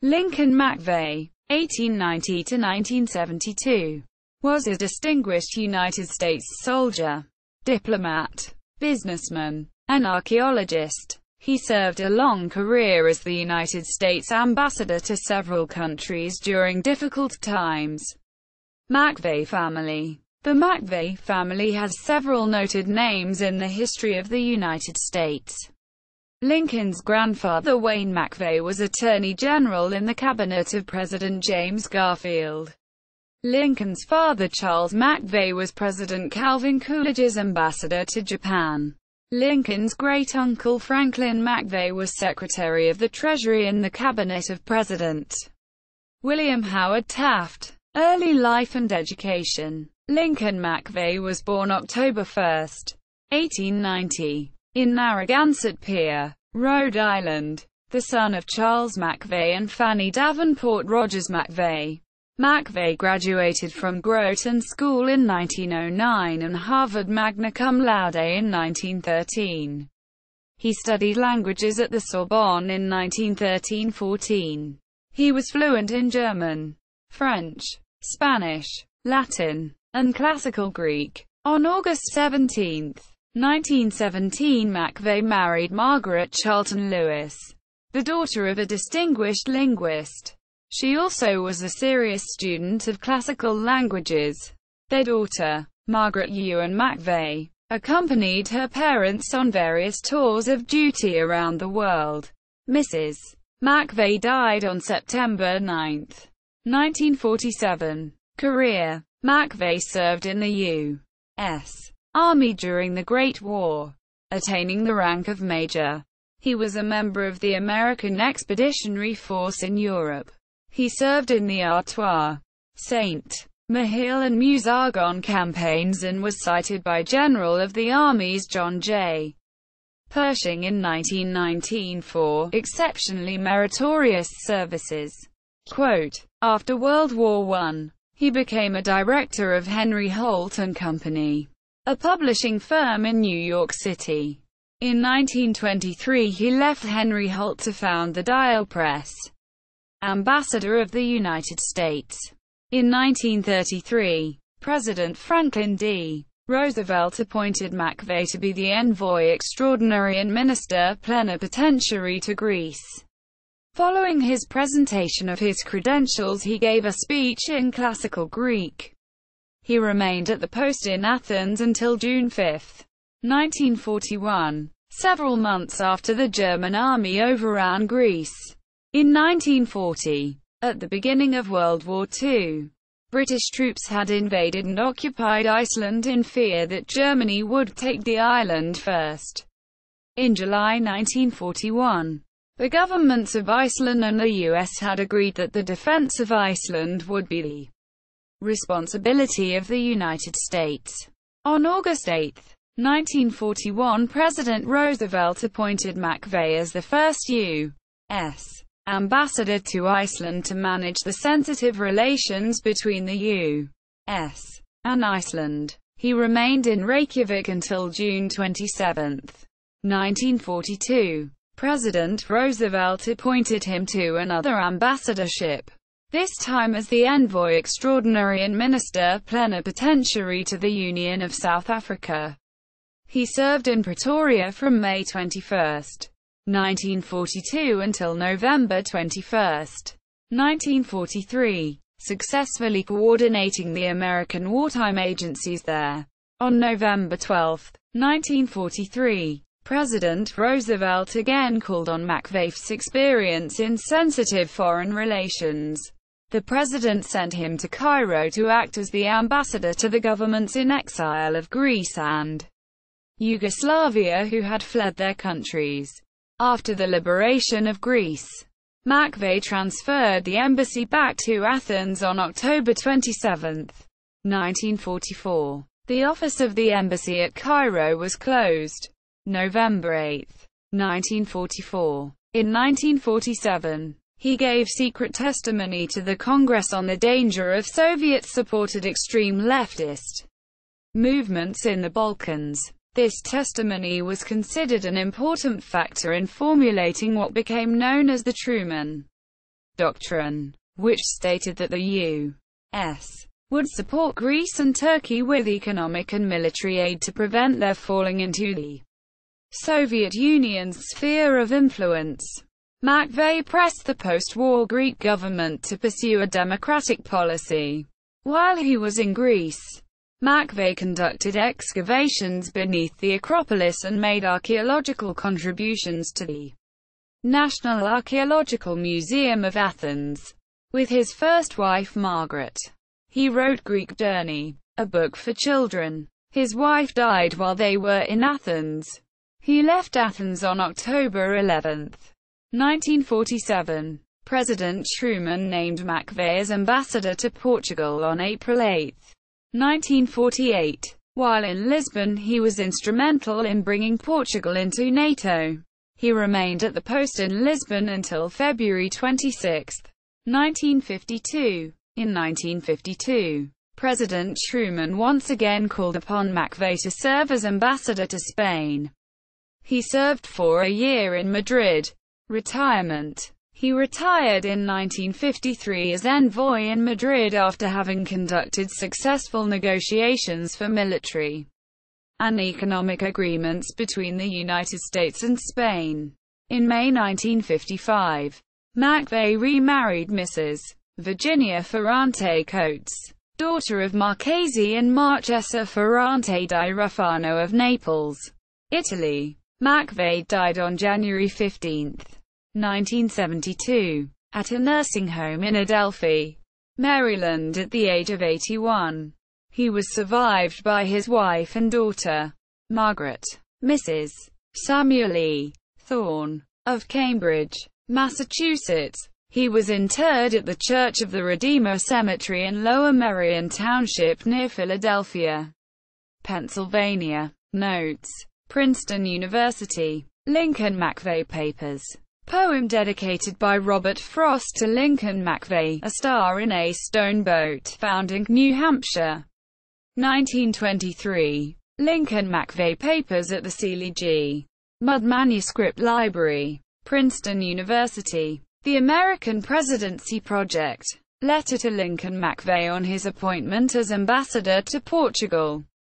Lincoln MacVeagh, 1890–1972, was a distinguished United States soldier, diplomat, businessman, and archaeologist. He served a long career as the United States ambassador to several countries during difficult times. MacVeagh family. The MacVeagh family has several noted names in the history of the United States. Lincoln's grandfather Wayne MacVeagh was Attorney General in the cabinet of President James Garfield. Lincoln's father Charles MacVeagh was President Calvin Coolidge's ambassador to Japan. Lincoln's great-uncle Franklin MacVeagh was Secretary of the Treasury in the cabinet of President William Howard Taft. Early life and education. Lincoln MacVeagh was born October 1, 1890, in Narragansett Pier, Rhode Island, the son of Charles MacVeagh and Fanny Davenport Rogers MacVeagh. MacVeagh graduated from Groton School in 1909 and Harvard magna cum laude in 1913. He studied languages at the Sorbonne in 1913–14. He was fluent in German, French, Spanish, Latin, and Classical Greek. On August 17, 1917, MacVeagh married Margaret Charlton Lewis, the daughter of a distinguished linguist. She also was a serious student of classical languages. Their daughter, Margaret Ewan MacVeagh, accompanied her parents on various tours of duty around the world. Mrs. MacVeagh died on September 9, 1947. Career. MacVeagh served in the U.S. Army during the Great War, attaining the rank of major. He was a member of the American Expeditionary Force in Europe. He served in the Artois, St. Mihiel and Meuse-Argonne campaigns and was cited by General of the Armies John J. Pershing in 1919 for exceptionally meritorious services. Quote, after World War I, he became a director of Henry Holt and Company, a publishing firm in New York City. In 1923 he left Henry Holt to found the Dial Press, ambassador of the United States. In 1933, President Franklin D. Roosevelt appointed MacVeagh to be the envoy extraordinary and minister plenipotentiary to Greece. Following his presentation of his credentials, he gave a speech in classical Greek. He remained at the post in Athens until June 5, 1941, several months after the German army overran Greece. In 1940, at the beginning of World War II, British troops had invaded and occupied Iceland in fear that Germany would take the island first. In July 1941, the governments of Iceland and the US had agreed that the defense of Iceland would be the responsibility of the United States. On August 8, 1941, President Roosevelt appointed MacVeagh as the first U.S. ambassador to Iceland to manage the sensitive relations between the U.S. and Iceland. He remained in Reykjavik until June 27, 1942. President Roosevelt appointed him to another ambassadorship, this time as the envoy extraordinary and minister plenipotentiary to the Union of South Africa. He served in Pretoria from May 21, 1942 until November 21, 1943, successfully coordinating the American wartime agencies there. On November 12, 1943, President Roosevelt again called on MacVeagh's experience in sensitive foreign relations. The president sent him to Cairo to act as the ambassador to the governments in exile of Greece and Yugoslavia who had fled their countries. After the liberation of Greece, MacVeagh transferred the embassy back to Athens on October 27, 1944. The office of the embassy at Cairo was closed. November 8, 1944. In 1947, he gave secret testimony to the Congress on the danger of Soviet-supported extreme leftist movements in the Balkans. This testimony was considered an important factor in formulating what became known as the Truman doctrine, which stated that the U.S. would support Greece and Turkey with economic and military aid to prevent their falling into the Soviet Union's sphere of influence. MacVeagh pressed the post-war Greek government to pursue a democratic policy. While he was in Greece, MacVeagh conducted excavations beneath the Acropolis and made archaeological contributions to the National Archaeological Museum of Athens. With his first wife Margaret, he wrote Greek Journey, a book for children. His wife died while they were in Athens. He left Athens on October 11, 1947. President Truman named MacVeagh as ambassador to Portugal on April 8, 1948. While in Lisbon, he was instrumental in bringing Portugal into NATO. He remained at the post in Lisbon until February 26, 1952. In 1952, President Truman once again called upon MacVeagh to serve as ambassador to Spain. He served for a year in Madrid. Retirement. He retired in 1953 as envoy in Madrid after having conducted successful negotiations for military and economic agreements between the United States and Spain. In May 1955, MacVeagh remarried Mrs. Virginia Ferrante Coates, daughter of Marchese and Marchesa Ferrante di Ruffano of Naples, Italy. MacVeagh died on January 15, 1972, at a nursing home in Adelphi, Maryland at the age of 81. He was survived by his wife and daughter, Margaret, Mrs. Samuel E. Thorne, of Cambridge, Massachusetts. He was interred at the Church of the Redeemer Cemetery in Lower Merion Township near Philadelphia, Pennsylvania. Notes: Princeton University. Lincoln MacVeagh Papers. Poem dedicated by Robert Frost to Lincoln MacVeagh, a star in a stone boat, found in New Hampshire. 1923. Lincoln MacVeagh Papers at the Seeley G. Mudd Manuscript Library. Princeton University. The American Presidency Project. Letter to Lincoln MacVeagh on his appointment as ambassador to Portugal.